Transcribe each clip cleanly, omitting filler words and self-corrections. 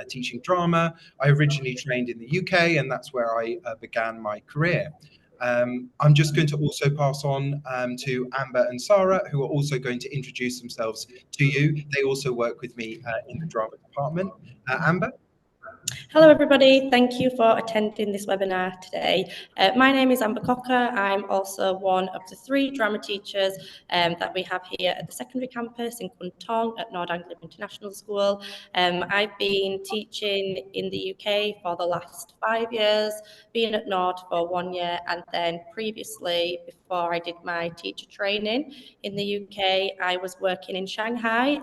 teaching drama. I originally trained in the UK, and that's where I began my career. I'm just going to also pass on to Amber and Sarah, who are also going to introduce themselves to you. They also work with me in the drama department. Amber? Hello everybody, thank you for attending this webinar today. My name is Amber Cocker. I'm also one of the 3 drama teachers that we have here at the secondary campus in Kuntong at Nord Anglia International School. I've been teaching in the UK for the last 5 years, been at Nord for 1 year, and then previously, before I did my teacher training in the UK, I was working in Shanghai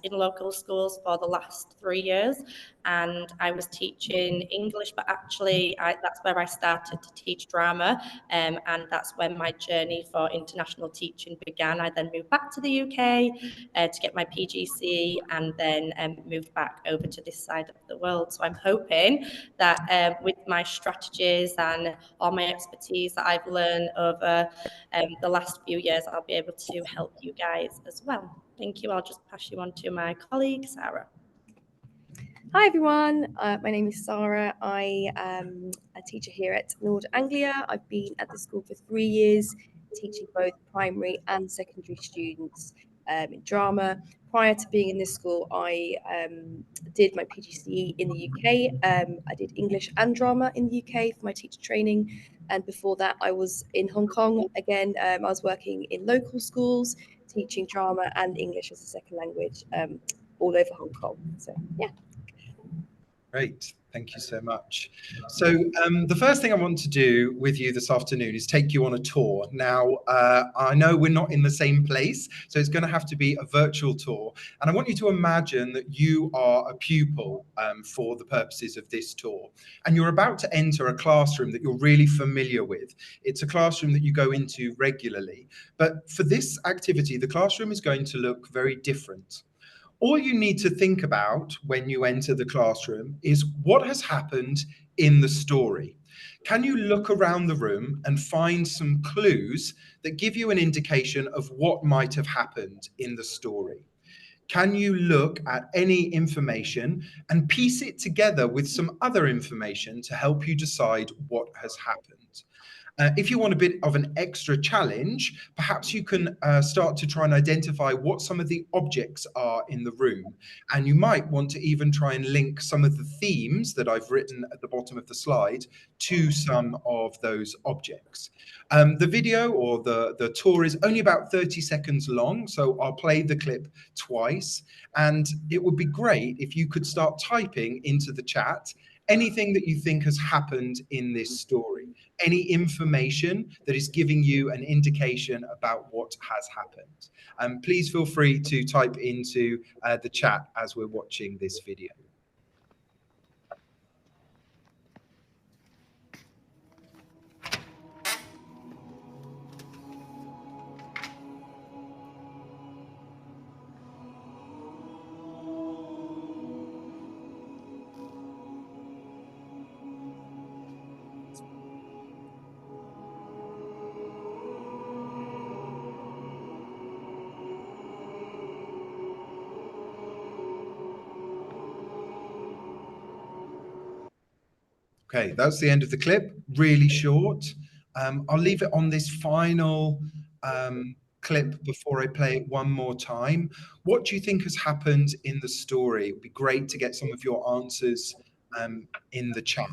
in local schools for the last 3 years. And I was teaching English, but actually that's where I started to teach drama, and that's when my journey for international teaching began. I then moved back to the UK to get my PGC, and then moved back over to this side of the world. So I'm hoping that with my strategies and all my expertise that I've learned over the last few years, I'll be able to help you guys as well. Thank you. I'll just pass you on to my colleague, Sarah. Hi everyone, my name is Sarah. I am a teacher here at Nord Anglia. I've been at the school for 3 years, teaching both primary and secondary students in drama. Prior to being in this school, I did my PGCE in the UK. I did English and drama in the UK for my teacher training. And before that, I was in Hong Kong. Again, I was working in local schools, teaching drama and English as a second language all over Hong Kong. So, yeah. Great, thank you so much. So the first thing I want to do with you this afternoon is take you on a tour. Now, I know we're not in the same place, so it's going to have to be a virtual tour. And I want you to imagine that you are a pupil for the purposes of this tour. And you're about to enter a classroom that you're really familiar with. It's a classroom that you go into regularly. But for this activity, the classroom is going to look very different. All you need to think about when you enter the classroom is what has happened in the story. Can you look around the room and find some clues that give you an indication of what might have happened in the story? Can you look at any information and piece it together with some other information to help you decide what has happened? If you want a bit of an extra challenge, perhaps you can start to try and identify what some of the objects are in the room. And you might want to even try and link some of the themes that I've written at the bottom of the slide to some of those objects. The video or the tour is only about 30 seconds long, so I'll play the clip twice. And it would be great if you could start typing into the chat anything that you think has happened in this story, any information that is giving you an indication about what has happened. Please feel free to type into the chat as we're watching this video. Okay, that's the end of the clip, really short. I'll leave it on this final clip before I play it one more time. What do you think has happened in the story? It would be great to get some of your answers in the chat.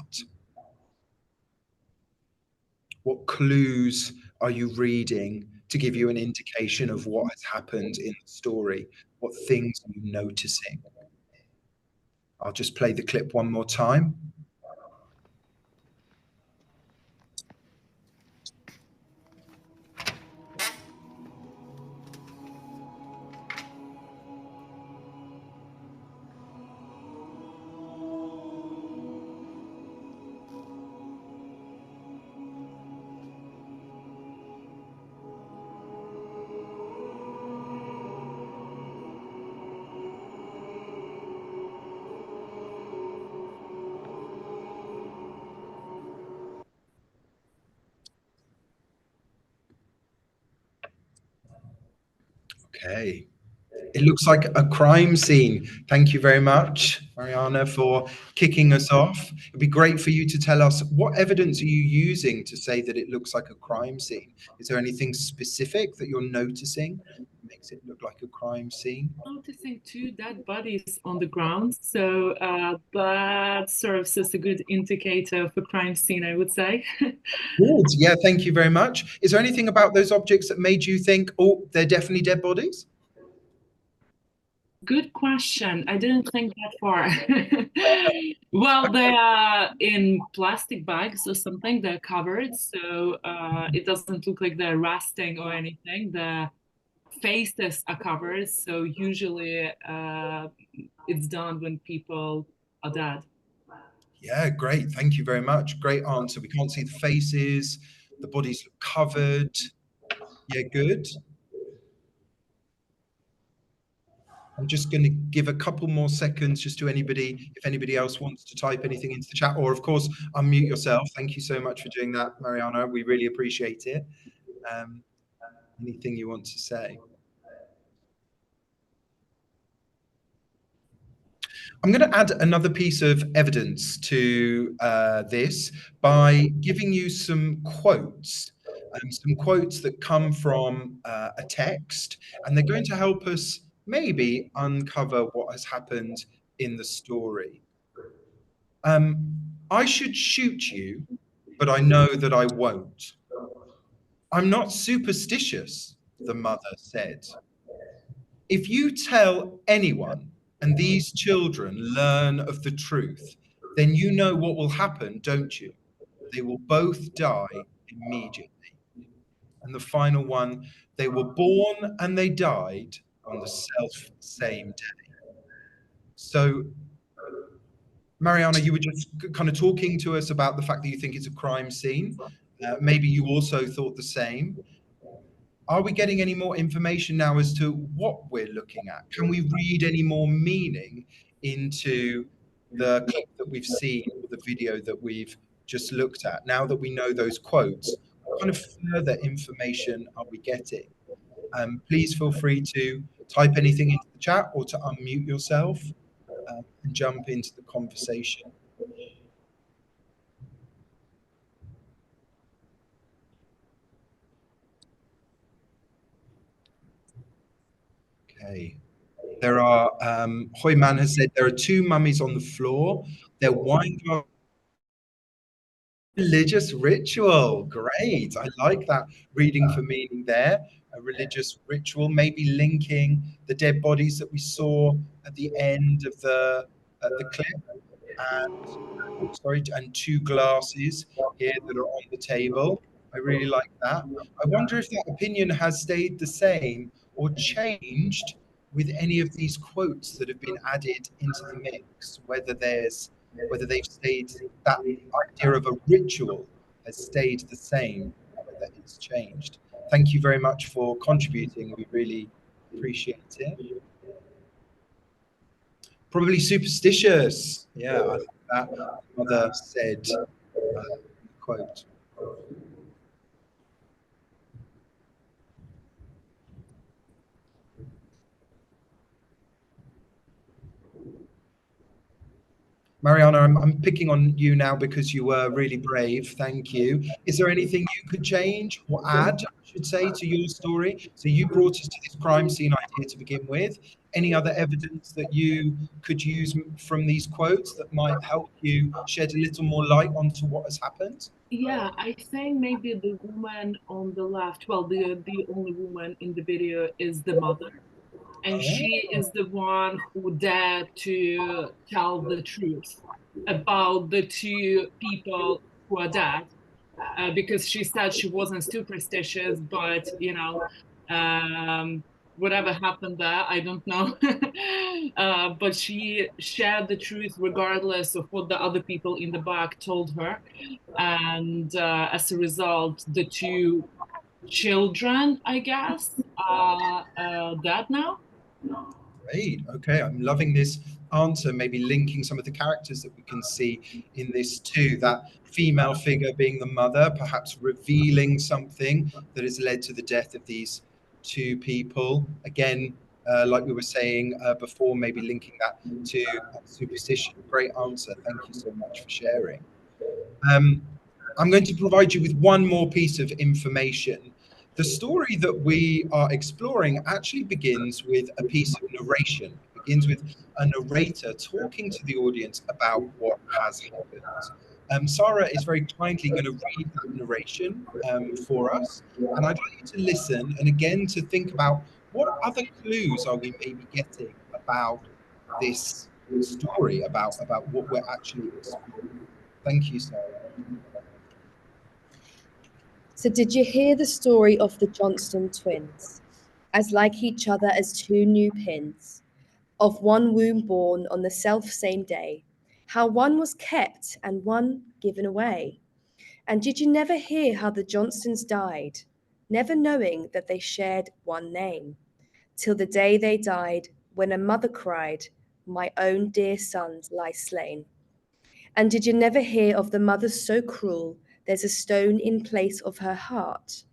What clues are you reading to give you an indication of what has happened in the story? What things are you noticing? I'll just play the clip one more time. Okay, It looks like a crime scene. Thank you very much, Mariana, for kicking us off. It'd be great for you to tell us, what evidence are you using to say that it looks like a crime scene? Is there anything specific that you're noticing that makes it look like a crime scene? Noticing two dead bodies on the ground, so that serves as a good indicator of a crime scene, I would say. Good. Yeah, thank you very much. Is there anything about those objects that made you think, oh, they're definitely dead bodies? Good question. I didn't think that far. Well, they are in plastic bags or something. They're covered, so it doesn't look like they're resting or anything. The faces are covered, so usually it's done when people are dead. Yeah, great. Thank you very much. Great answer. We can't see the faces. The bodies look covered. Yeah, good. I'm just going to give a couple more seconds just to anybody, if anybody else wants to type anything into the chat, or of course, unmute yourself. Thank you so much for doing that, Mariana. We really appreciate it. Anything you want to say? I'm going to add another piece of evidence to this by giving you some quotes that come from a text, and they're going to help us maybe uncover what has happened in the story. I should shoot you, but I know that I won't. I'm not superstitious, the mother said. If you tell anyone and these children learn of the truth, then you know what will happen, don't you? They will both die immediately. And the final one, they were born and they died on the same day. So, Mariana, you were just kind of talking to us about the fact that you think it's a crime scene. Maybe you also thought the same. Are we getting any more information now as to what we're looking at? Can we read any more meaning into the clip that we've seen, or the video that we've just looked at? Now that we know those quotes, what kind of further information are we getting? Please feel free to type anything into the chat or to unmute yourself and jump into the conversation. Okay. There are, Hoyman has said, there are two mummies on the floor. They're wine glass. Religious ritual. Great. I like that reading for meaning there. A religious ritual, maybe linking the dead bodies that we saw at the end of the clip, and two glasses here that are on the table. I really like that. I wonder if that opinion has stayed the same or changed with any of these quotes that have been added into the mix, whether they've stayed, that idea of a ritual has stayed the same, or whether it's changed. Thank you very much for contributing. We really appreciate it. Probably superstitious. Yeah, I think that mother said, quote. Mariana, I'm picking on you now because you were really brave. Thank you. Is there anything you could change or add, I should say, to your story? So you brought us to this crime scene idea to begin with. Any other evidence that you could use from these quotes that might help you shed a little more light onto what has happened? Yeah, I think maybe the woman on the left, well, the only woman in the video is the mother. And she is the one who dared to tell the truth about the two people who are dead, because she said she wasn't superstitious, but whatever happened there, I don't know. But she shared the truth regardless of what the other people in the back told her. And as a result, the two children, I guess, are dead now. Great. Okay, I'm loving this answer, maybe linking some of the characters that we can see in this too. That female figure being the mother, perhaps revealing something that has led to the death of these two people. Again, like we were saying before, maybe linking that to superstition. Great answer. Thank you so much for sharing. I'm going to provide you with one more piece of information. The story that we are exploring actually begins with a piece of narration. It begins with a narrator talking to the audience about what has happened. Sarah is very kindly going to read that narration for us, and I'd like you to listen and again to think about what other clues are we maybe getting about this story, about what we're actually exploring. Thank you, Sarah. So did you hear the story of the Johnston twins, as like each other as two new pins, of one womb born on the self-same day, how one was kept and one given away? And did you never hear how the Johnstons died, never knowing that they shared one name, till the day they died, when a mother cried, "My own dear sons lie slain"? And did you never hear of the mother so cruel, there's a stone in place of her heart?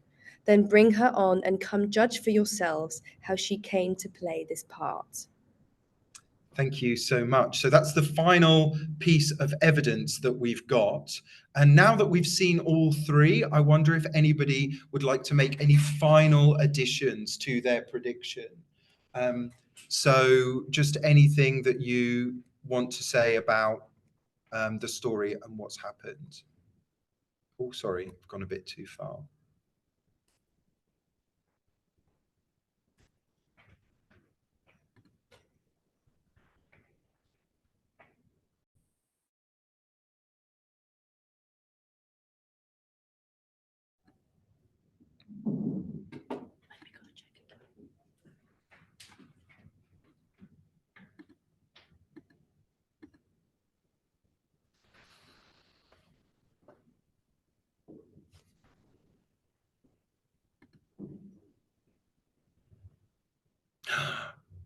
Then bring her on and come judge for yourselves how she came to play this part. Thank you so much. So that's the final piece of evidence that we've got. And now that we've seen all three, I wonder if anybody would like to make any final additions to their prediction. So just anything that you want to say about the story and what's happened. Oh, sorry, I've gone a bit too far.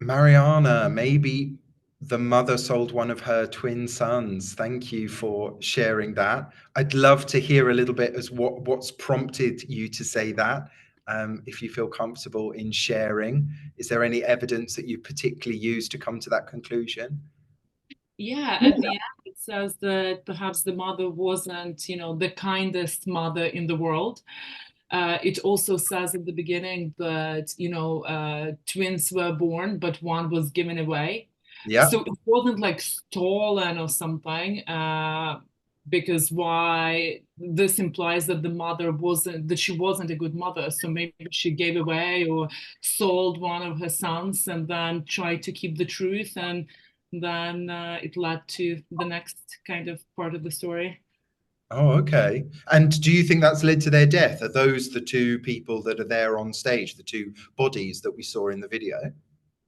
Mariana, maybe the mother sold one of her twin sons. Thank you for sharing that. I'd love to hear a little bit as what's prompted you to say that. If you feel comfortable in sharing, is there any evidence that you particularly used to come to that conclusion? Yeah, at the end it says that perhaps the mother wasn't, the kindest mother in the world. It also says at the beginning that, twins were born, but one was given away. Yeah. So it wasn't like stolen or something, because why this implies that she wasn't a good mother. So maybe she gave away or sold one of her sons and then tried to keep the truth, and then it led to the next kind of part of the story. Oh, okay. And do you think that's led to their death? Are those the two people that are there on stage, the two bodies that we saw in the video?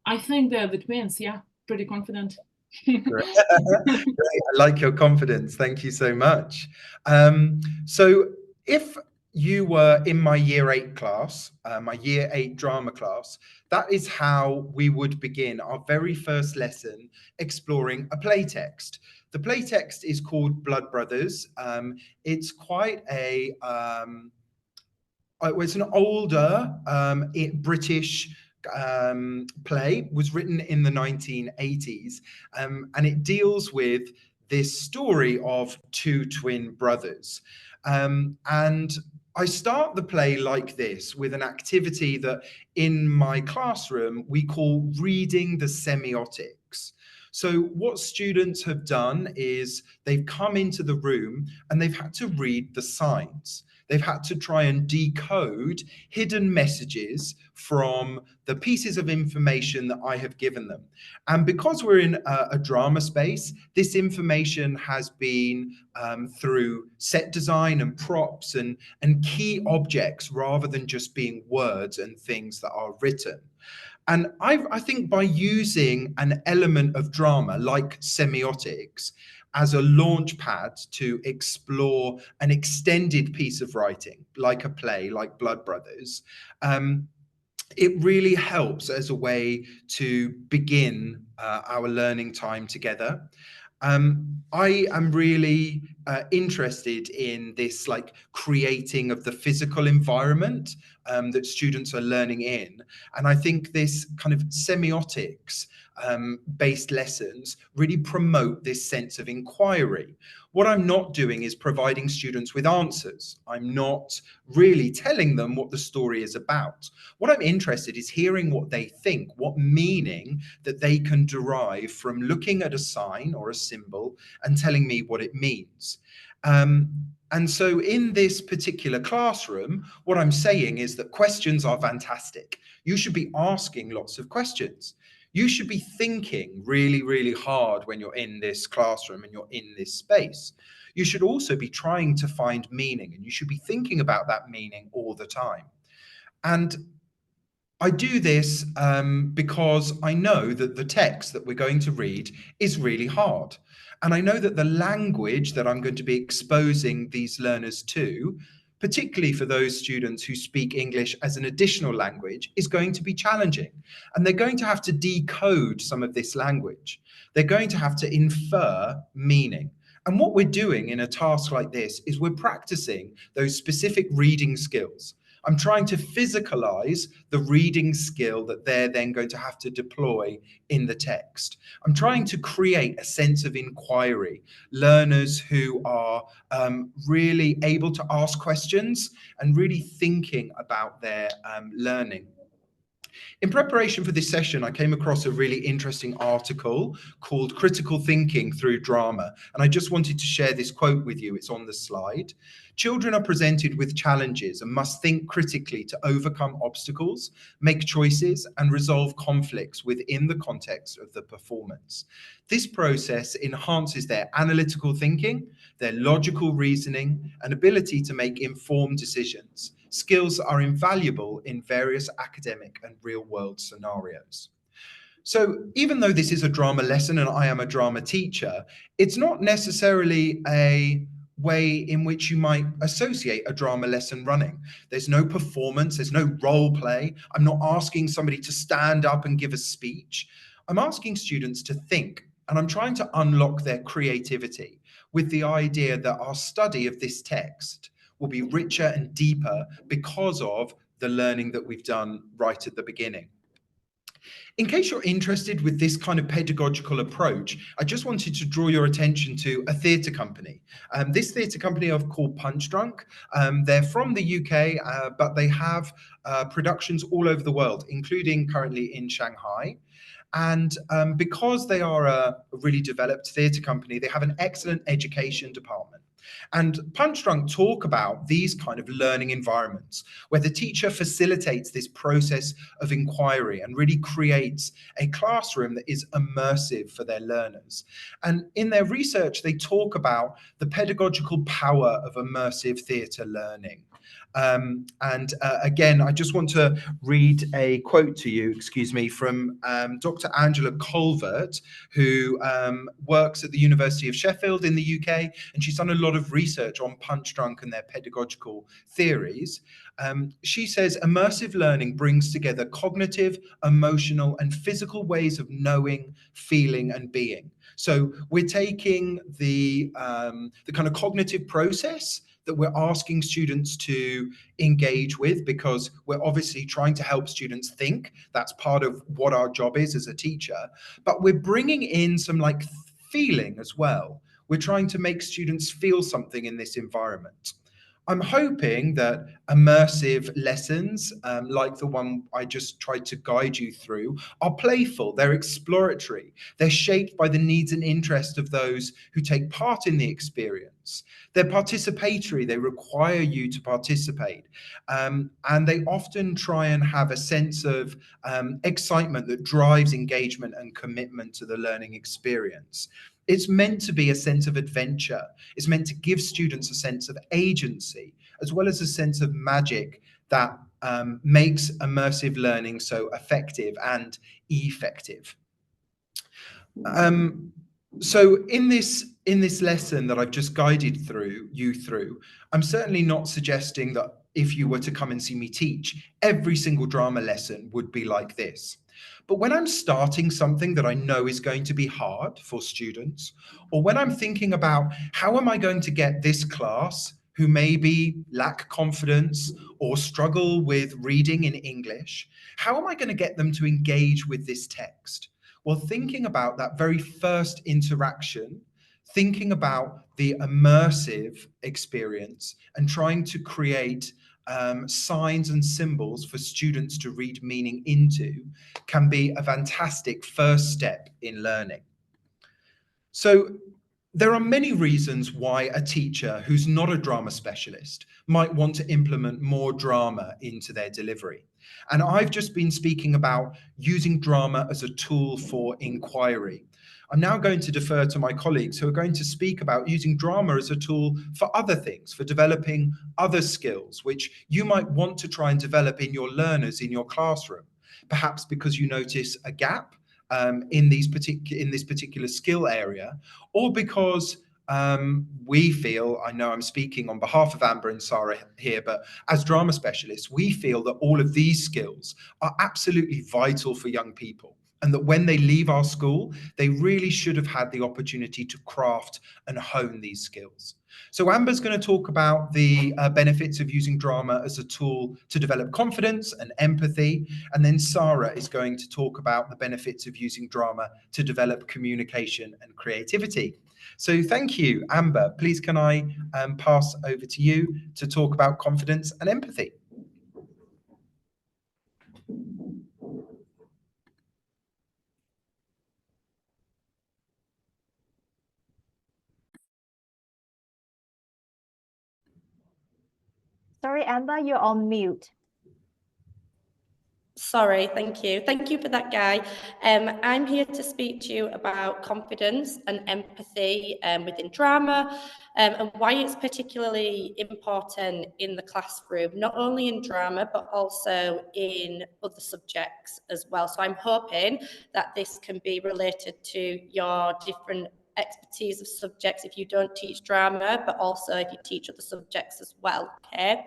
I think they're the twins. Yeah, pretty confident. Great. I like your confidence. Thank you so much. So if you were in my year 8 class, my year 8 drama class, that is how we would begin our very first lesson exploring a play text. The play text is called Blood Brothers. It's quite a, it's an older British play, was written in the 1980s, and it deals with this story of two twin brothers. And I start the play like this, with an activity that in my classroom we call reading the semiotics. So what students have done is they've come into the room and they've had to read the signs. They've had to try and decode hidden messages from the pieces of information that I have given them. And because we're in a drama space, this information has been through set design and props and key objects, rather than just being words and things that are written. And I think by using an element of drama like semiotics as a launch pad to explore an extended piece of writing, like a play, like Blood Brothers, it really helps as a way to begin our learning time together. I am really interested in this like creating of the physical environment that students are learning in. And I think this kind of semiotics based lessons really promote this sense of inquiry. What I'm not doing is providing students with answers. I'm not really telling them what the story is about. What I'm interested in is hearing what they think, what meaning that they can derive from looking at a sign or a symbol and telling me what it means. And so in this particular classroom, what I'm saying is that questions are fantastic. You should be asking lots of questions. You should be thinking really, really hard when you're in this classroom and you're in this space. You should also be trying to find meaning, and you should be thinking about that meaning all the time. And I do this because I know that the text that we're going to read is really hard. And I know that the language that I'm going to be exposing these learners to, particularly for those students who speak English as an additional language, is going to be challenging. And they're going to have to decode some of this language. They're going to have to infer meaning. And what we're doing in a task like this is we're practicing those specific reading skills. I'm trying to physicalize the reading skill that they're then going to have to deploy in the text. I'm trying to create a sense of inquiry, learners who are really able to ask questions and really thinking about their learning. In preparation for this session, I came across a really interesting article called Critical Thinking Through Drama, and I just wanted to share this quote with you. It's on the slide. Children are presented with challenges and must think critically to overcome obstacles, make choices, and resolve conflicts within the context of the performance. This process enhances their analytical thinking, their logical reasoning, and ability to make informed decisions. Skills are invaluable in various academic and real-world scenarios. So even though this is a drama lesson and I am a drama teacher, it's not necessarily a way in which you might associate a drama lesson running. There's no performance, there's no role play. I'm not asking somebody to stand up and give a speech. I'm asking students to think, and I'm trying to unlock their creativity with the idea that our study of this text will be richer and deeper because of the learning that we've done right at the beginning. In case you're interested with this kind of pedagogical approach, I just wanted to draw your attention to a theatre company. This theatre company are called Punch Drunk. They're from the UK, but they have productions all over the world, including currently in Shanghai. And because they are a really developed theatre company, they have an excellent education department. And Punch Drunk talk about these kind of learning environments where the teacher facilitates this process of inquiry and really creates a classroom that is immersive for their learners. And in their research, they talk about the pedagogical power of immersive theatre learning. Again, I just want to read a quote to you, from Dr. Angela Colvert, who works at the University of Sheffield in the UK, and she's done a lot of research on Punch Drunk and their pedagogical theories. She says, immersive learning brings together cognitive, emotional, and physical ways of knowing, feeling, and being. So we're taking the kind of cognitive process that we're asking students to engage with, because we're obviously trying to help students think. That's part of what our job is as a teacher. But we're bringing in some like feeling as well. We're trying to make students feel something in this environment. I'm hoping that immersive lessons, like the one I just tried to guide you through, are playful, they're exploratory, they're shaped by the needs and interests of those who take part in the experience. They're participatory, they require you to participate, and they often try and have a sense of excitement that drives engagement and commitment to the learning experience. It's meant to be a sense of adventure. It's meant to give students a sense of agency, as well as a sense of magic that makes immersive learning so effective and effective. So in this lesson that I've just guided you through, I'm certainly not suggesting that if you were to come and see me teach, every single drama lesson would be like this. But when I'm starting something that I know is going to be hard for students, or when I'm thinking about how am I going to get this class who maybe lack confidence or struggle with reading in English, how am I going to get them to engage with this text? Well, thinking about that very first interaction, thinking about the immersive experience and trying to create signs and symbols for students to read meaning into can be a fantastic first step in learning. So there are many reasons why a teacher who's not a drama specialist might want to implement more drama into their delivery. And I've just been speaking about using drama as a tool for inquiry. I'm now going to defer to my colleagues who are going to speak about using drama as a tool for other things, for developing other skills, which you might want to try and develop in your learners in your classroom, perhaps because you notice a gap in this particular skill area, or because we feel, I know I'm speaking on behalf of Amber and Sarah here, but as drama specialists, we feel that all of these skills are absolutely vital for young people, and that when they leave our school, they really should have had the opportunity to craft and hone these skills. So Amber's going to talk about the benefits of using drama as a tool to develop confidence and empathy. And then Sarah is going to talk about the benefits of using drama to develop communication and creativity. So thank you, Amber. Please can I pass over to you to talk about confidence and empathy? Sorry, Amber, you're on mute. Sorry, thank you. Thank you for that, Guy. I'm here to speak to you about confidence and empathy within drama and why it's particularly important in the classroom, not only in drama, but also in other subjects as well. So I'm hoping that this can be related to your different expertise of subjects if you don't teach drama, but also if you teach other subjects as well, okay?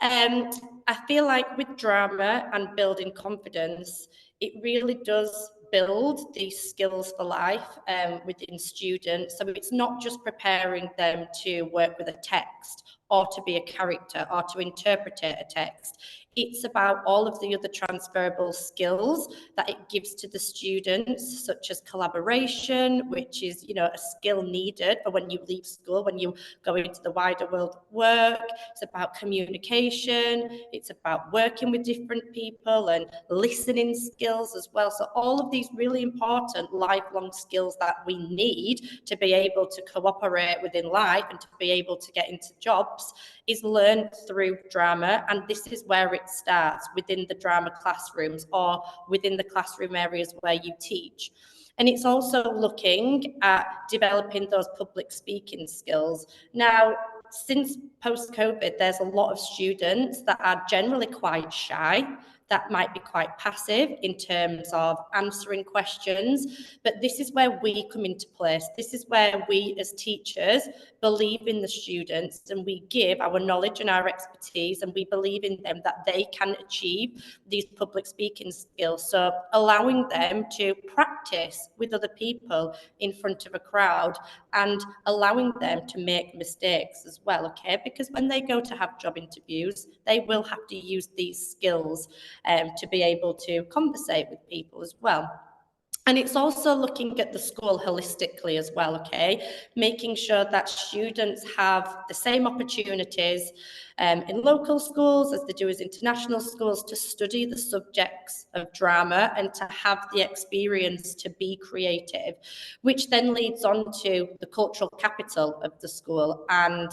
I feel like with drama and building confidence, it really does build these skills for life within students. So it's not just preparing them to work with a text or to be a character or to interpret a text. It's about all of the other transferable skills that it gives to the students, such as collaboration, which is, you know, a skill needed for when you leave school, when you go into the wider world of work. It's about communication. It's about working with different people and listening skills as well. So all of these really important lifelong skills that we need to be able to cooperate within life and to be able to get into jobs is learned through drama. And this is where it starts, within the drama classrooms or within the classroom areas where you teach. And it's also looking at developing those public speaking skills. Now, since post-COVID, there's a lot of students that are generally quite shy, that might be quite passive in terms of answering questions. But this is where we come into place. This is where we as teachers believe in the students, and we give our knowledge and our expertise, and we believe in them that they can achieve these public speaking skills. So allowing them to practice with other people in front of a crowd and allowing them to make mistakes as well, okay? Because when they go to have job interviews, they will have to use these skills to be able to conversate with people as well. And it's also looking at the school holistically as well, okay? Making sure that students have the same opportunities in local schools as they do as international schools to study the subjects of drama and to have the experience to be creative, which then leads on to the cultural capital of the school and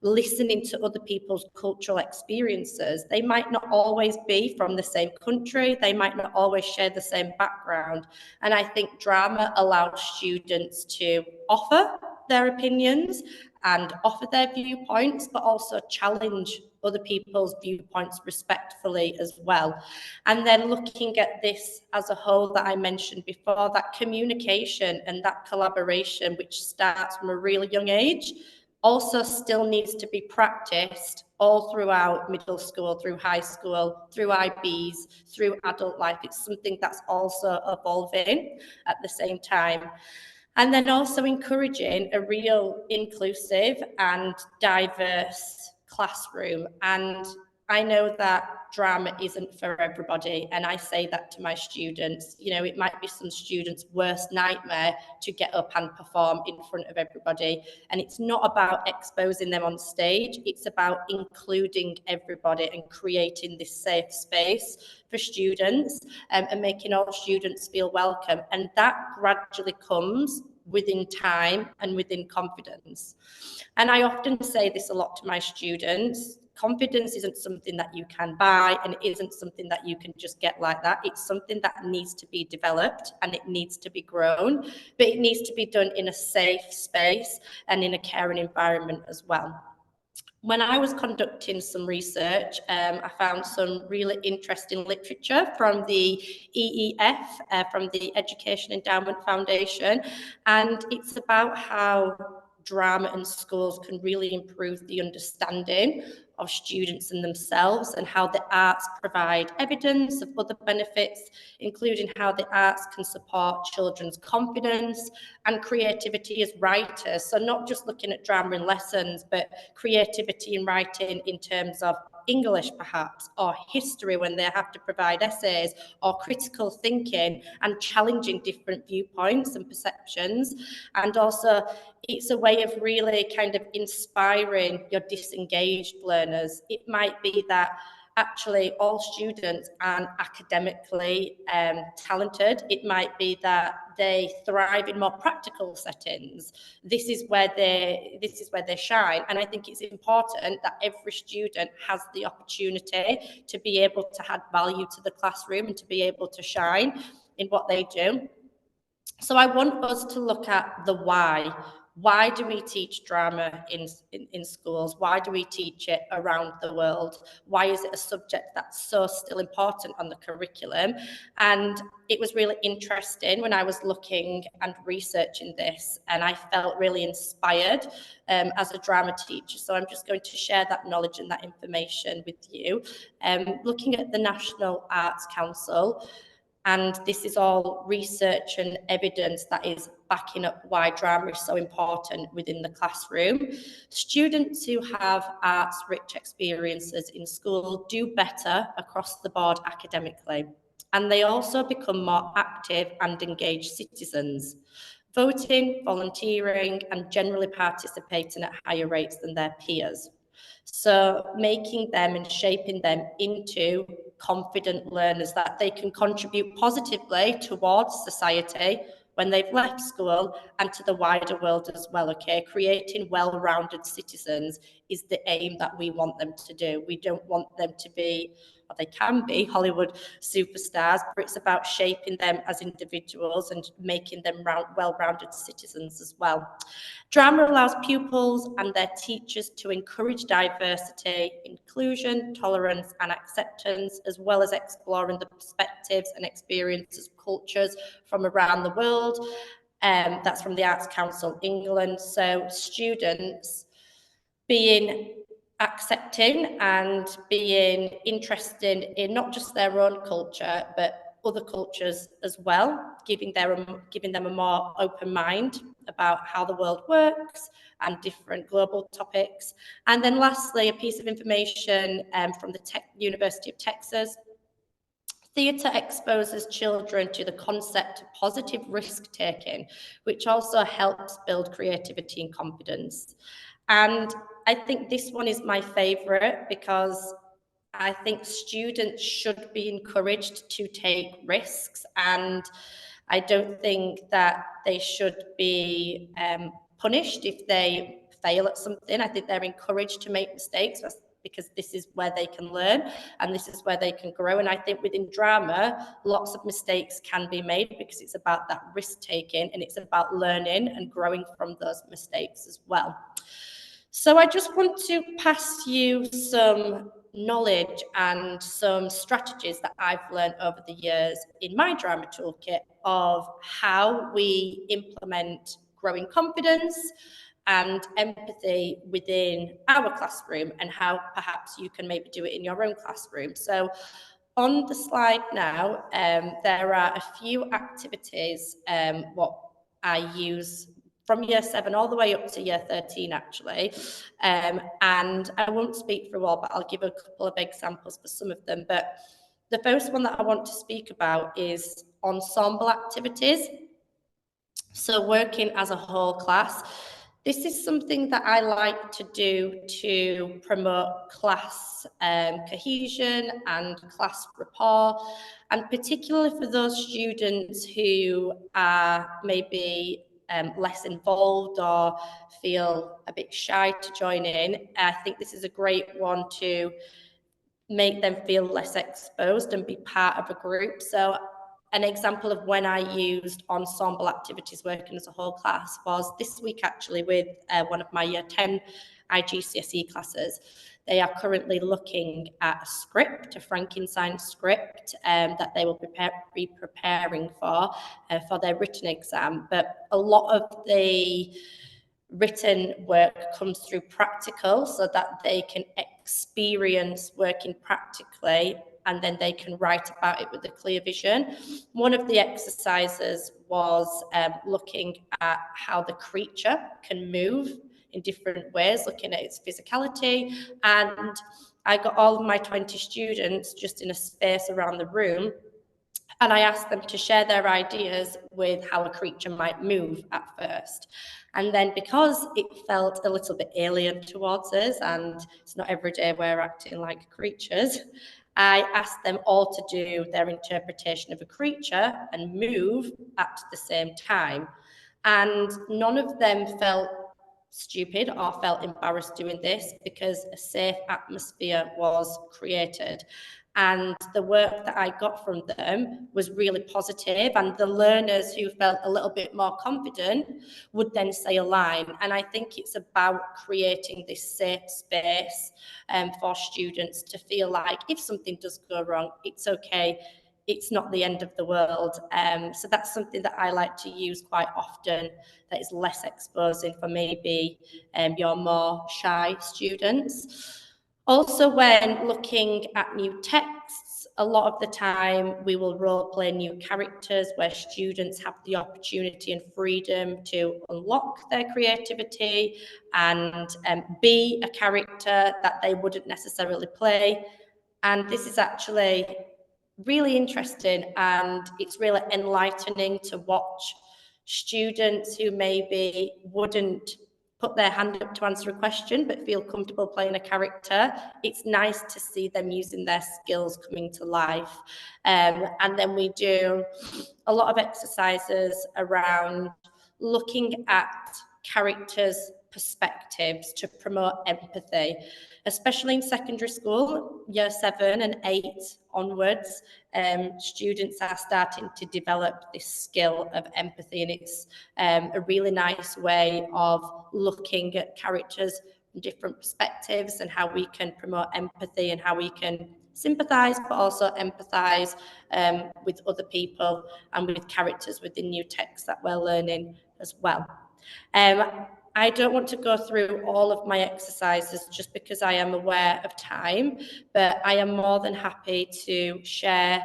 listening to other people's cultural experiences. They might not always be from the same country, they might not always share the same background. And I think drama allows students to offer their opinions and offer their viewpoints, but also challenge other people's viewpoints respectfully as well. And then looking at this as a whole that I mentioned before, that communication and that collaboration, which starts from a really young age, also still needs to be practiced all throughout middle school, through high school, through IBs, through adult life. It's something that's also evolving at the same time. And then also encouraging a real inclusive and diverse classroom. And I know that drama isn't for everybody, and I say that to my students. You know, it might be some students' worst nightmare to get up and perform in front of everybody, and it's not about exposing them on stage, it's about including everybody and creating this safe space for students, and making all students feel welcome. And that gradually comes within time and within confidence. And I often say this a lot to my students: confidence isn't something that you can buy, and it isn't something that you can just get like that. It's something that needs to be developed and it needs to be grown, but it needs to be done in a safe space and in a caring environment as well. When I was conducting some research, I found some really interesting literature from the EEF, from the Education Endowment Foundation, and it's about how drama in schools can really improve the understanding of students and themselves, and how the arts provide evidence of other benefits, including how the arts can support children's confidence and creativity as writers. So not just looking at drama in lessons, but creativity in writing in terms of English perhaps, or history when they have to provide essays, or critical thinking and challenging different viewpoints and perceptions. And also it's a way of really kind of inspiring your disengaged learners. It might be that actually all students aren't academically talented. It might be that they thrive in more practical settings. This is where they shine. And I think it's important that every student has the opportunity to be able to add value to the classroom and to be able to shine in what they do. So I want us to look at the why. Why do we teach drama in schools? Why do we teach it around the world? Why is it a subject that's so still important on the curriculum? And it was really interesting when I was looking and researching this, and I felt really inspired as a drama teacher. So I'm just going to share that knowledge and that information with you. Looking at the National Arts Council, and this is all research and evidence that is backing up why drama is so important within the classroom. Students who have arts-rich experiences in school do better across the board academically, and they also become more active and engaged citizens, voting, volunteering, and generally participating at higher rates than their peers. So making them and shaping them into confident learners that they can contribute positively towards society when they've left school and to the wider world as well, okay? Creating well-rounded citizens is the aim that we want them to do. We don't want them to be, or they can be, Hollywood superstars, but it's about shaping them as individuals and making them well-rounded citizens as well. Drama allows pupils and their teachers to encourage diversity, inclusion, tolerance, and acceptance, as well as exploring the perspectives and experiences of cultures from around the world. That's from the Arts Council England. So students being accepting and being interested in not just their own culture, but other cultures as well, giving them a more open mind about how the world works and different global topics. And then lastly, a piece of information from the University of Texas. Theatre exposes children to the concept of positive risk-taking, which also helps build creativity and confidence. And I think this one is my favourite because I think students should be encouraged to take risks, and I don't think that they should be punished if they fail at something. I think they're encouraged to make mistakes because this is where they can learn and this is where they can grow. And I think within drama, lots of mistakes can be made because it's about that risk taking and it's about learning and growing from those mistakes as well. So I just want to pass you some knowledge and some strategies that I've learned over the years in my drama toolkit of how we implement growing confidence and empathy within our classroom and how perhaps you can maybe do it in your own classroom. So on the slide now, there are a few activities what I use from year 7 all the way up to year 13 actually, and I won't speak through all, but I'll give a couple of examples for some of them. But the first one that I want to speak about is ensemble activities. So working as a whole class. This is something that I like to do to promote class cohesion and class rapport, and particularly for those students who are maybe less involved or feel a bit shy to join in. I think this is a great one to make them feel less exposed and be part of a group. So an example of when I used ensemble activities working as a whole class was this week actually with one of my year 10 IGCSE classes. They are currently looking at a script, a Frankenstein script that they will be preparing for their written exam. But a lot of the written work comes through practical so that they can experience working practically and then they can write about it with a clear vision. One of the exercises was looking at how the creature can move in different ways, looking at its physicality. And I got all of my 20 students just in a space around the room, and I asked them to share their ideas with how a creature might move at first. And then because it felt a little bit alien towards us, and it's not every day we're acting like creatures, I asked them all to do their interpretation of a creature and move at the same time. And none of them felt stupid or felt embarrassed doing this because a safe atmosphere was created. And the work that I got from them was really positive, and the learners who felt a little bit more confident would then say a line. And I think it's about creating this safe space for students to feel like if something does go wrong, it's okay. It's not the end of the world. So that's something that I like to use quite often, that is less exposing for maybe your more shy students. Also, when looking at new texts, a lot of the time we will role play new characters where students have the opportunity and freedom to unlock their creativity and be a character that they wouldn't necessarily play. And this is actually really interesting, and it's really enlightening to watch students who maybe wouldn't put their hand up to answer a question but feel comfortable playing a character. It's nice to see them using their skills coming to life. And then we do a lot of exercises around looking at characters' perspectives to promote empathy, especially in secondary school, year 7 and 8 onwards. Students are starting to develop this skill of empathy, and it's a really nice way of looking at characters from different perspectives and how we can promote empathy and how we can sympathise but also empathise with other people and with characters within new texts that we're learning as well. I don't want to go through all of my exercises just because I am aware of time, but I am more than happy to share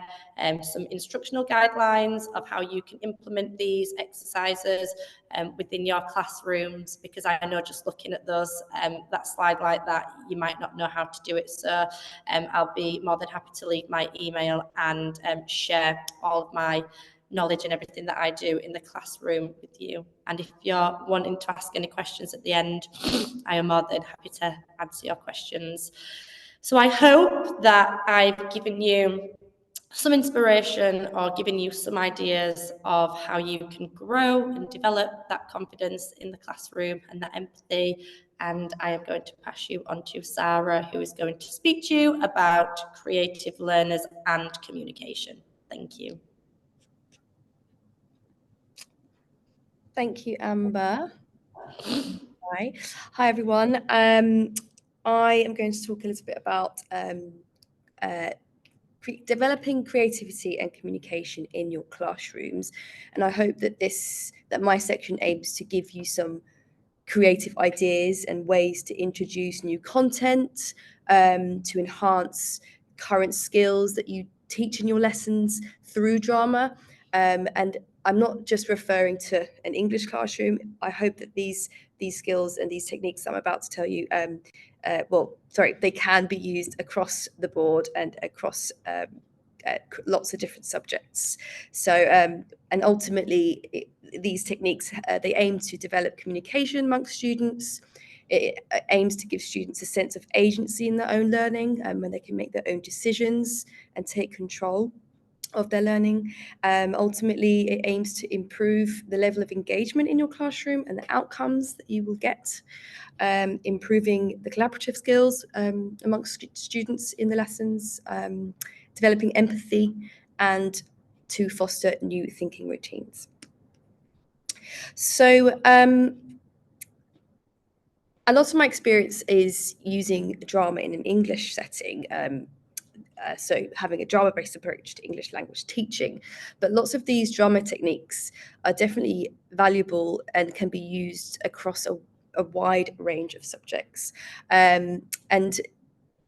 some instructional guidelines of how you can implement these exercises within your classrooms, because I know just looking at those, that slide like that, you might not know how to do it. So I'll be more than happy to leave my email and share all of my knowledge and everything that I do in the classroom with you. And if you're wanting to ask any questions at the end, I am more than happy to answer your questions. So I hope that I've given you some inspiration or given you some ideas of how you can grow and develop that confidence in the classroom and that empathy. And I am going to pass you on to Sarah, who is going to speak to you about creative learners and communication. Thank you. Thank you, Amber. Hi everyone. I am going to talk a little bit about developing creativity and communication in your classrooms, and I hope that my section aims to give you some creative ideas and ways to introduce new content, to enhance current skills that you teach in your lessons through drama. And I'm not just referring to an English classroom. I hope that these skills and these techniques I'm about to tell you, they can be used across the board and across lots of different subjects. So, and ultimately, these techniques, they aim to develop communication amongst students. It aims to give students a sense of agency in their own learning, when they can make their own decisions and take control of their learning. Ultimately, it aims to improve the level of engagement in your classroom and the outcomes that you will get, improving the collaborative skills amongst students in the lessons, developing empathy, and to foster new thinking routines. So a lot of my experience is using drama in an English setting, so having a drama-based approach to English language teaching. But lots of these drama techniques are definitely valuable and can be used across a wide range of subjects. And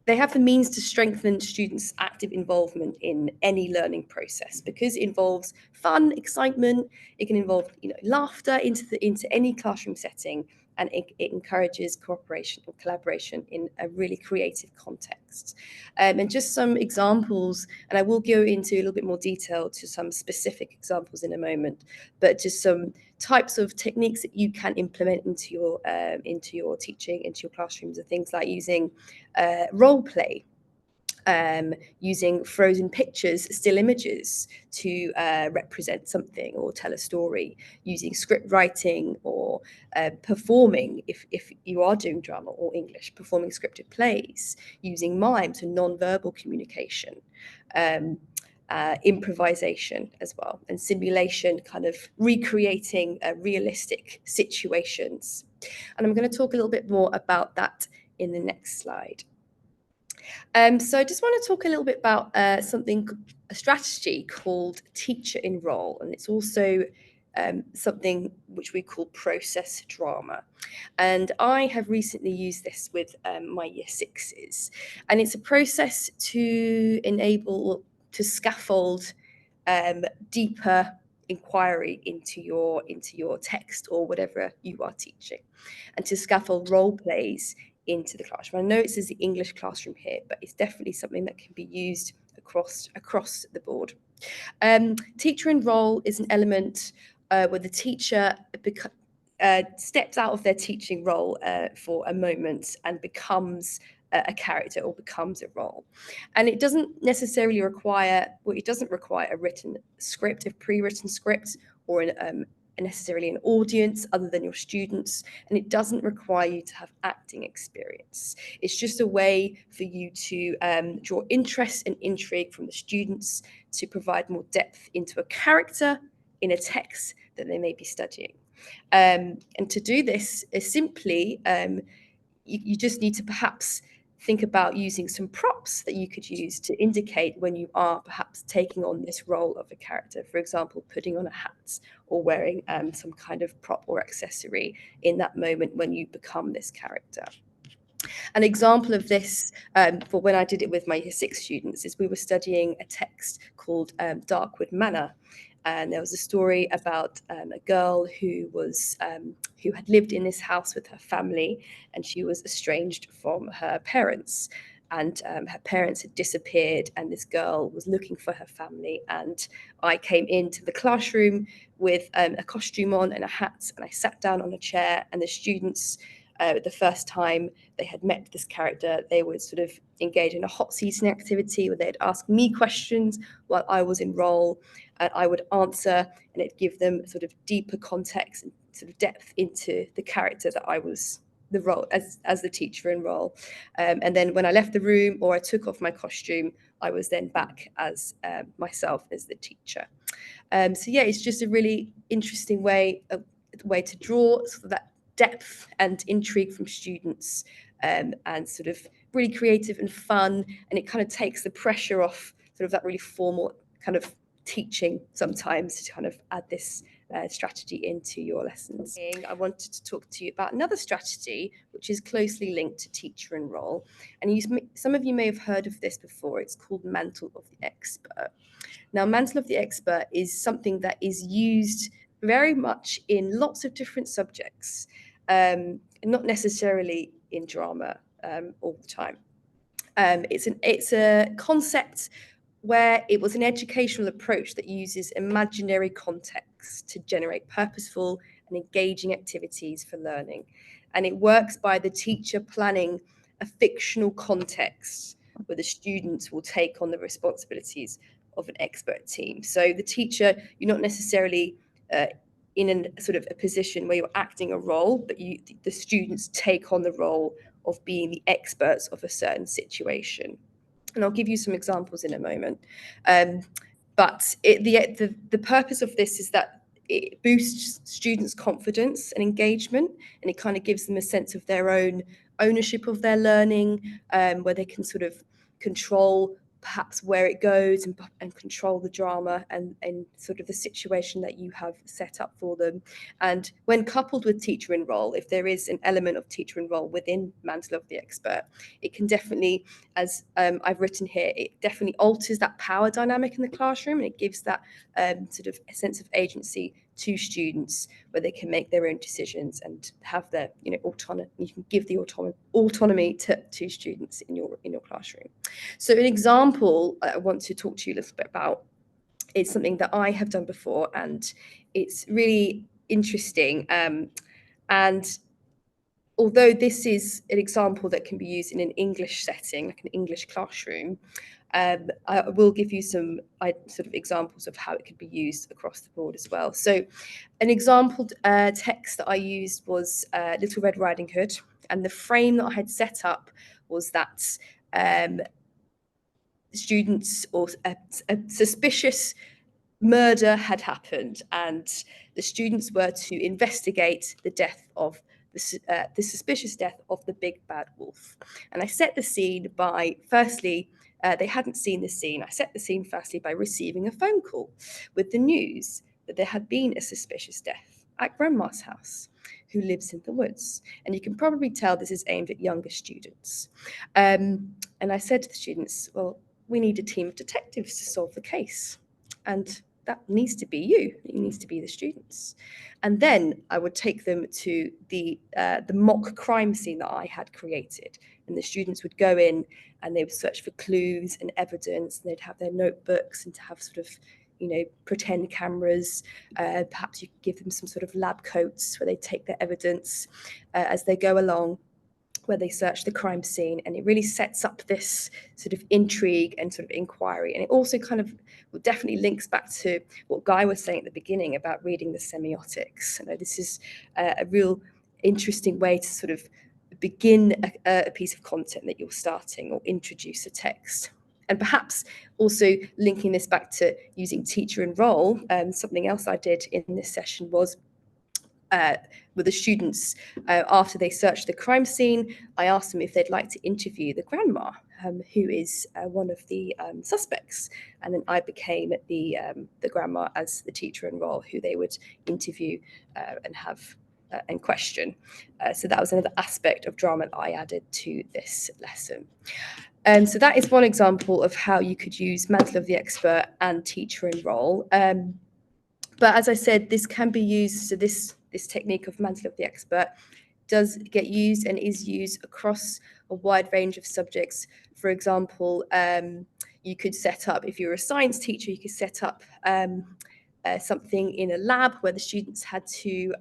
they have the means to strengthen students' active involvement in any learning process, because it involves fun, excitement. It can involve, laughter into any classroom setting, and it encourages cooperation and collaboration in a really creative context. And just some examples, and I will go into a little bit more detail to some specific examples in a moment, but just some types of techniques that you can implement into your teaching, into your classrooms, are things like using role play, using frozen pictures, still images to represent something or tell a story, using script writing or performing, if you are doing drama or English, performing scripted plays, using mimes and non-verbal communication, improvisation as well, and simulation, kind of recreating realistic situations. And I'm going to talk a little bit more about that in the next slide. So I just want to talk a little bit about a strategy called Teacher Enroll, and it's also something which we call process drama. And I have recently used this with my year sixes, and it's a process to scaffold deeper inquiry into your text or whatever you are teaching, and to scaffold role plays into the classroom. I know it says the English classroom here, but it's definitely something that can be used across the board. Teacher Enroll is an element where the teacher steps out of their teaching role for a moment and becomes a character or becomes a role. And it doesn't necessarily require, it doesn't require a written script, a pre-written script, or necessarily an audience other than your students, and it doesn't require you to have acting experience. It's just a way for you to draw interest and intrigue from the students, to provide more depth into a character in a text that they may be studying. And to do this is simply, you just need to perhaps think about using some props that you could use to indicate when you are perhaps taking on this role of a character. For example, putting on a hat or wearing some kind of prop or accessory in that moment when you become this character. An example of this, for when I did it with my year 6 students, is we were studying a text called Darkwood Manor. And there was a story about a girl who had lived in this house with her family, and she was estranged from her parents. And her parents had disappeared, and this girl was looking for her family. And I came into the classroom with a costume on and a hat, and I sat down on a chair, and the students, the first time they had met this character, they would sort of engage in a hot seating activity where they'd ask me questions while I was in role, and I would answer, and it'd give them sort of deeper context and sort of depth into the character that I was the role as the teacher in role. And then when I left the room or I took off my costume, I was then back as myself as the teacher. So yeah, it's just a really interesting way to draw sort of that depth and intrigue from students, and sort of really creative and fun, and it kind of takes the pressure off sort of that really formal kind of teaching sometimes, to kind of add this strategy into your lessons. I wanted to talk to you about another strategy which is closely linked to teacher and role, and some of you may have heard of this before. It's called Mantle of the Expert. Now, Mantle of the Expert is something that is used very much in lots of different subjects, not necessarily in drama all the time. It's a concept where it was an educational approach that uses imaginary context to generate purposeful and engaging activities for learning. And it works by the teacher planning a fictional context where the students will take on the responsibilities of an expert team. So the teacher, you're not necessarily in a sort of a position where you're acting a role, but the students take on the role of being the experts of a certain situation. And I'll give you some examples in a moment. But the purpose of this is that it boosts students' confidence and engagement, and it kind of gives them a sense of their own ownership of their learning, where they can sort of control perhaps where it goes and control the drama and sort of the situation that you have set up for them. And when coupled with teacher and role, if there is an element of teacher and role within Mantle of the Expert, it can definitely, as I've written here, it definitely alters that power dynamic in the classroom, and it gives that sort of a sense of agency to students where they can make their own decisions and have their autonomy. You can give the autonomy to students in your classroom. So an example I want to talk to you a little bit about is something that I have done before, and it's really interesting. And although this is an example that can be used in an English setting, like an English classroom, I will give you some sort of examples of how it could be used across the board as well. So an example text that I used was Little Red Riding Hood, and the frame that I had set up was that students or a suspicious murder had happened, and the students were to investigate the death of the suspicious death of the big bad wolf. And I set the scene by, firstly, they hadn't seen the scene. I set the scene firstly by receiving a phone call with the news that there had been a suspicious death at Grandma's house, who lives in the woods. And you can probably tell this is aimed at younger students. And I said to the students, well, we need a team of detectives to solve the case. And that needs to be you. It needs to be the students. And then I would take them to the mock crime scene that I had created. And the students would go in and they would search for clues and evidence, and they'd have their notebooks and to have sort of, pretend cameras. Perhaps you could give them some sort of lab coats where they take their evidence as they go along, where they search the crime scene, and it really sets up this sort of intrigue and sort of inquiry. And it also kind of definitely links back to what Guy was saying at the beginning about reading the semiotics. This is a real interesting way to sort of begin a piece of content that you're starting, or introduce a text. And perhaps also linking this back to using teacher and role, something else I did in this session was with the students, after they searched the crime scene, I asked them if they'd like to interview the grandma, who is one of the suspects. And then I became the grandma as the teacher in role, who they would interview and have and question. So that was another aspect of drama that I added to this lesson. So that is one example of how you could use Mantle of the Expert and teacher in role. But as I said, this can be used, so this technique of Mantle of the Expert does get used and is used across a wide range of subjects. For example, you could set up, if you're a science teacher, you could set up something in a lab where the students had to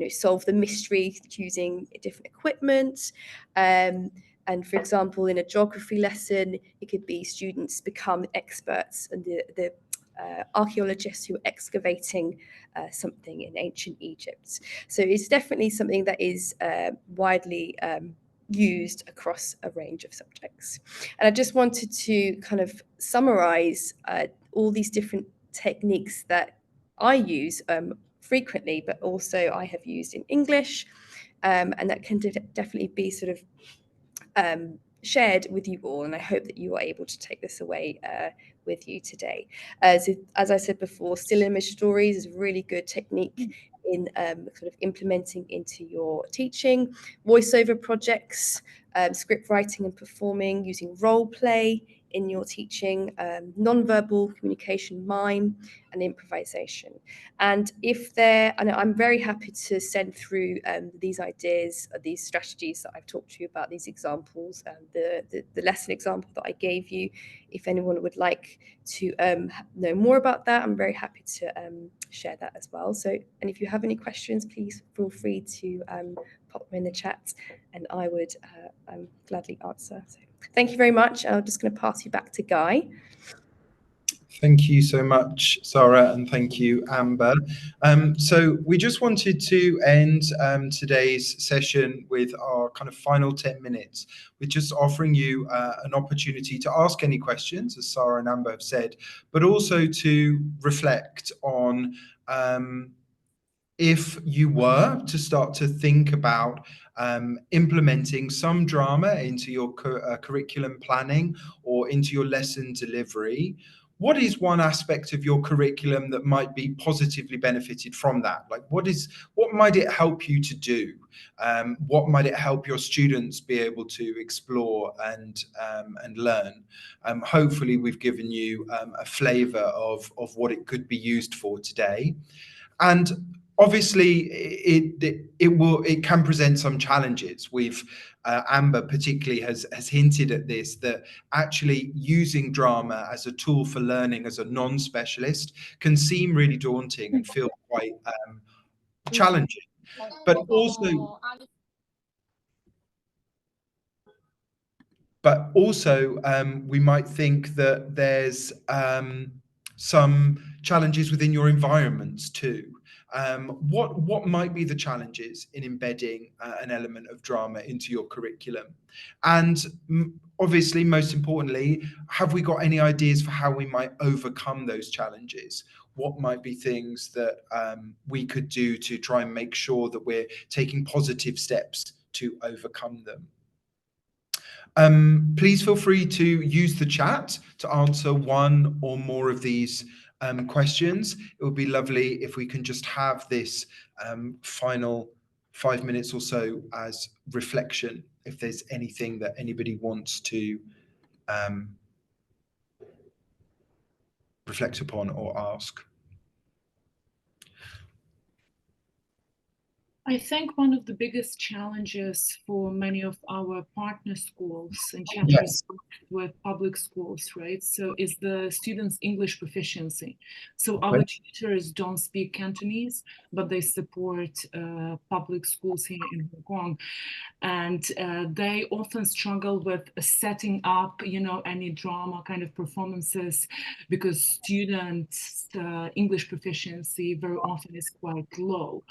solve the mystery using different equipment. And for example, in a geography lesson, it could be students become experts, and the archaeologists who are excavating something in ancient Egypt. So it's definitely something that is widely used across a range of subjects. And I just wanted to kind of summarize all these different techniques that I use frequently, but also I have used in English, and that can definitely be sort of shared with you all, and I hope that you are able to take this away with you today. So as I said before, still image stories is a really good technique in sort of implementing into your teaching. Voiceover projects, script writing and performing, using role play in your teaching, non-verbal communication, mime, and improvisation. And I'm very happy to send through these ideas, these strategies that I've talked to you about, these examples, the lesson example that I gave you. If anyone would like to know more about that, I'm very happy to share that as well. So, and if you have any questions, please feel free to pop them in the chat, and I would gladly answer. So, thank you very much. I'm just going to pass you back to Guy. Thank you so much, Sarah, and thank you, Amber. So we just wanted to end today's session with our kind of final 10 minutes, with just offering you an opportunity to ask any questions, as Sarah and Amber have said, but also to reflect on if you were to start to think about implementing some drama into your curriculum planning or into your lesson delivery, what is one aspect of your curriculum that might be positively benefited from that? Like, what might it help you to do? What might it help your students be able to explore and learn? Hopefully, we've given you a flavour of what it could be used for today. And obviously, it can present some challenges. Amber particularly has hinted at this, that actually using drama as a tool for learning as a non-specialist can seem really daunting and feel quite challenging. But also, we might think that there's some challenges within your environments too. What might be the challenges in embedding an element of drama into your curriculum? And obviously, most importantly, have we got any ideas for how we might overcome those challenges? What might be things that we could do to try and make sure that we're taking positive steps to overcome them? Please feel free to use the chat to answer one or more of these questions. It would be lovely if we can just have this final 5 minutes or so as reflection, if there's anything that anybody wants to reflect upon or ask. I think one of the biggest challenges for many of our partner schools and Chatteris with public schools, right? So is the students' English proficiency. So our tutors don't speak Cantonese, but they support public schools here in Hong Kong. And they often struggle with setting up, any drama kind of performances, because students' English proficiency very often is quite low.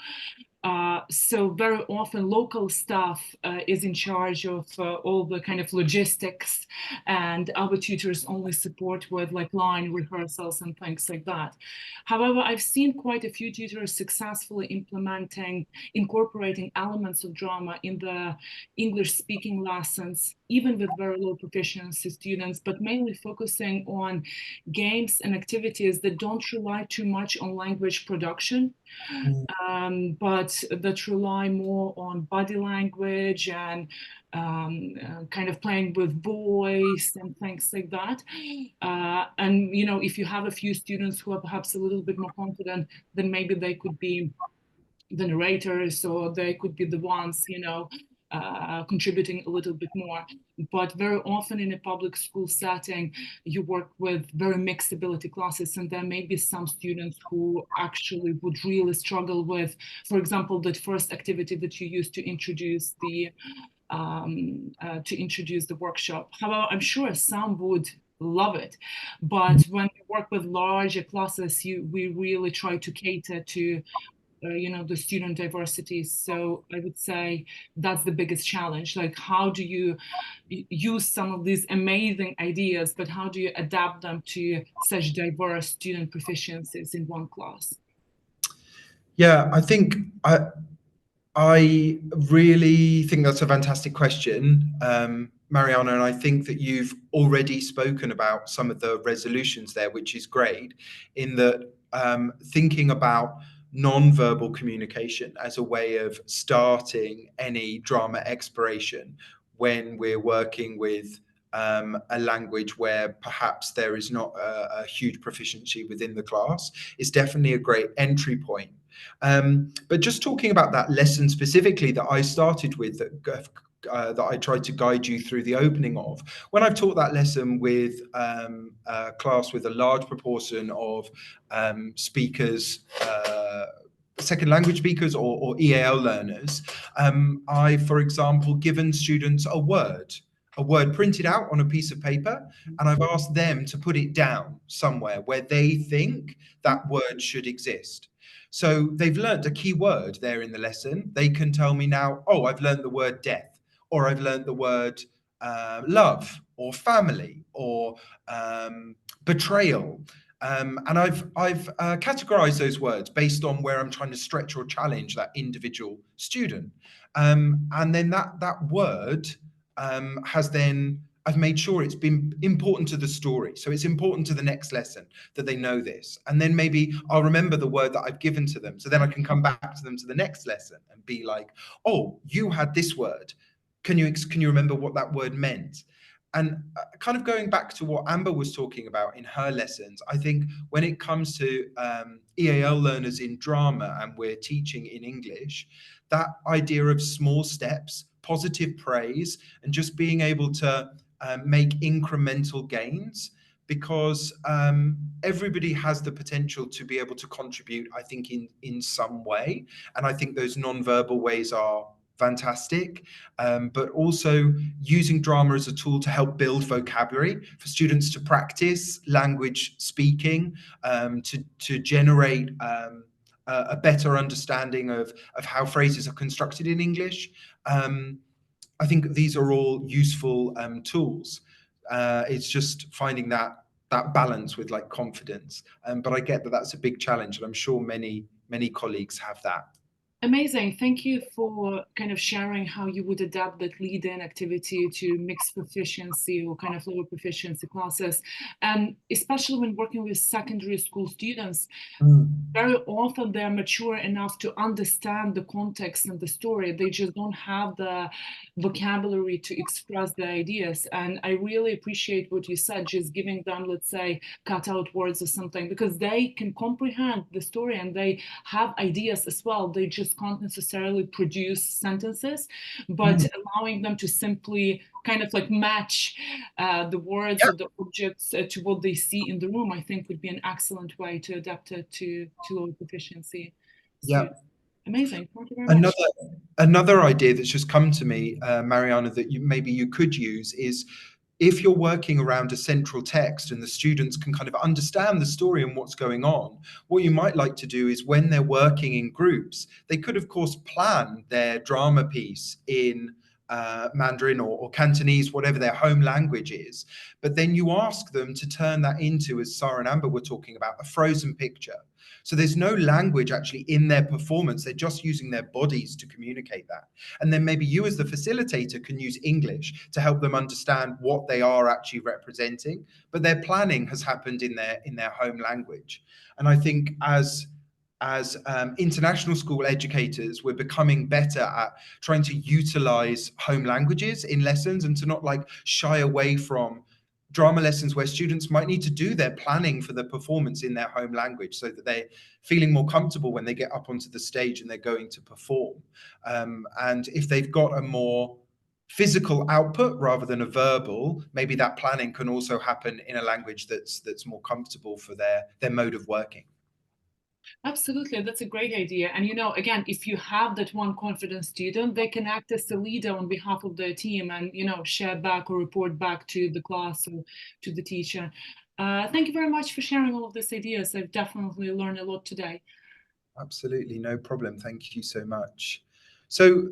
So very often local staff is in charge of all the kind of logistics, and our tutors only support with like line rehearsals and things like that. However, I've seen quite a few tutors successfully incorporating elements of drama in the English speaking lessons, even with very low proficiency students, but mainly focusing on games and activities that don't rely too much on language production, but that rely more on body language and kind of playing with voice and things like that. And, if you have a few students who are perhaps a little bit more confident, then maybe they could be the narrators, or they could be the ones, contributing a little bit more. But very often in a public school setting, you work with very mixed ability classes, and there may be some students who actually would really struggle with, for example, that first activity that you used to introduce the workshop. However, I'm sure some would love it, but when we work with larger classes, we really try to cater to the student diversity. So I would say that's the biggest challenge. Like, how do you use some of these amazing ideas, but how do you adapt them to such diverse student proficiencies in one class? Yeah, I think I really think that's a fantastic question. Mariana, and I think that you've already spoken about some of the resolutions there, which is great, in that thinking about non-verbal communication as a way of starting any drama exploration when we're working with a language where perhaps there is not a huge proficiency within the class is definitely a great entry point. But just talking about that lesson specifically that I started with, that I tried to guide you through the opening of. When I've taught that lesson with a class with a large proportion of speakers, second language speakers or EAL learners, I, for example, given students a word printed out on a piece of paper, and I've asked them to put it down somewhere where they think that word should exist. So they've learned a key word there in the lesson. They can tell me now, oh, I've learned the word death, or I've learned the word love, or family, or betrayal. And I've categorized those words based on where I'm trying to stretch or challenge that individual student. And then that word I've made sure it's been important to the story. So it's important to the next lesson that they know this. And then maybe I'll remember the word that I've given to them. So then I can come back to them to the next lesson and be like, oh, you had this word. Can you remember what that word meant? And kind of going back to what Amber was talking about in her lessons, I think when it comes to EAL learners in drama and we're teaching in English, that idea of small steps, positive praise, and just being able to make incremental gains, because everybody has the potential to be able to contribute, I think, in some way. And I think those non-verbal ways are fantastic, but also using drama as a tool to help build vocabulary for students to practice language speaking, to generate a better understanding of how phrases are constructed in English. I think these are all useful tools. It's just finding that balance with like confidence. But I get that that's a big challenge, and I'm sure many colleagues have that. Amazing. Thank you for kind of sharing how you would adapt that lead-in activity to mixed proficiency or kind of lower proficiency classes. And especially when working with secondary school students, very often they're mature enough to understand the context and the story. They just don't have the vocabulary to express their ideas. And I really appreciate what you said, just giving them, let's say, cut out words or something, because they can comprehend the story and they have ideas as well. They just can't necessarily produce sentences, but allowing them to simply kind of like match the words or the objects to what they see in the room, I think would be an excellent way to adapt it to low proficiency students. Amazing. Thank you very much. Another idea that's just come to me, Mariana, that maybe you could use is, if you're working around a central text and the students can kind of understand the story and what's going on, what you might like to do is, when they're working in groups, they could, of course, plan their drama piece in Mandarin or Cantonese, whatever their home language is. But then you ask them to turn that into, as Sarah and Amber were talking about, a frozen picture. So there's no language actually in their performance. They're just using their bodies to communicate that. And then maybe you as the facilitator can use English to help them understand what they are actually representing. But their planning has happened in their home language. And I think as international school educators, we're becoming better at trying to utilize home languages in lessons, and to not like shy away from drama lessons where students might need to do their planning for the performance in their home language, so that they're feeling more comfortable when they get up onto the stage and they're going to perform. And if they've got a more physical output rather than a verbal, maybe that planning can also happen in a language that's more comfortable for their mode of working. Absolutely, that's a great idea. And again, if you have that one confident student, they can act as the leader on behalf of their team and share back or report back to the class or to the teacher. Thank you very much for sharing all of these ideas. I've definitely learned a lot today. Absolutely, no problem. Thank you so much. So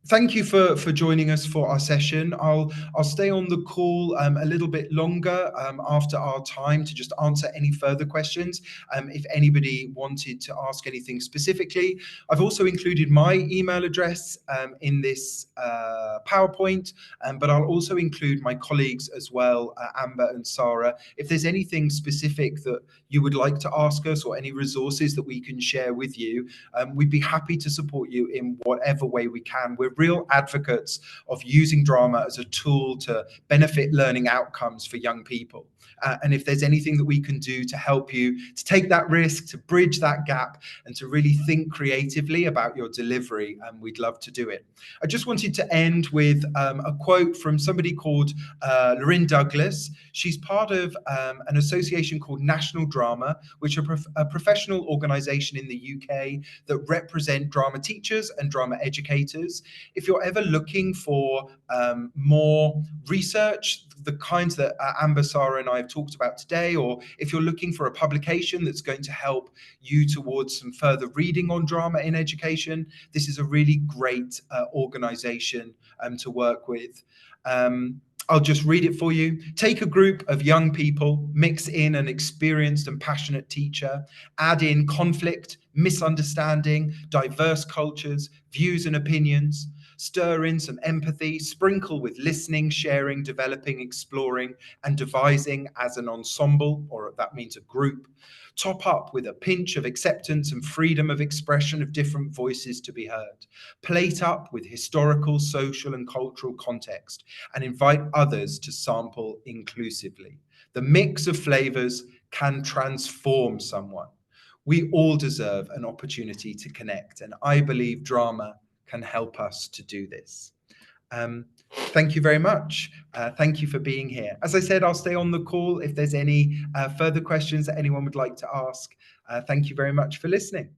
thank you for joining us for our session. I'll stay on the call a little bit longer after our time to just answer any further questions. If anybody wanted to ask anything specifically, I've also included my email address in this PowerPoint, but I'll also include my colleagues as well, Amber and Sarah. If there's anything specific that you would like to ask us or any resources that we can share with you, we'd be happy to support you in whatever way we can. We're real advocates of using drama as a tool to benefit learning outcomes for young people. And if there's anything that we can do to help you to take that risk, to bridge that gap, and to really think creatively about your delivery, we'd love to do it. I just wanted to end with a quote from somebody called Lorraine Douglas. She's part of an association called National Drama, which are a professional organisation in the UK that represent drama teachers and drama educators. If you're ever looking for more research, the kinds that Amber, Sarah and I have talked about today, or if you're looking for a publication that's going to help you towards some further reading on drama in education, this is a really great organisation to work with. I'll just read it for you. Take a group of young people, mix in an experienced and passionate teacher, add in conflict, misunderstanding, diverse cultures, views and opinions, stir in some empathy, sprinkle with listening, sharing, developing, exploring, and devising as an ensemble, or that means a group. Top up with a pinch of acceptance and freedom of expression of different voices to be heard. Plate up with historical, social, and cultural context, and invite others to sample inclusively. The mix of flavors can transform someone. We all deserve an opportunity to connect, and I believe drama can help us to do this. Thank you very much. Thank you for being here. As I said, I'll stay on the call if there's any further questions that anyone would like to ask. Thank you very much for listening.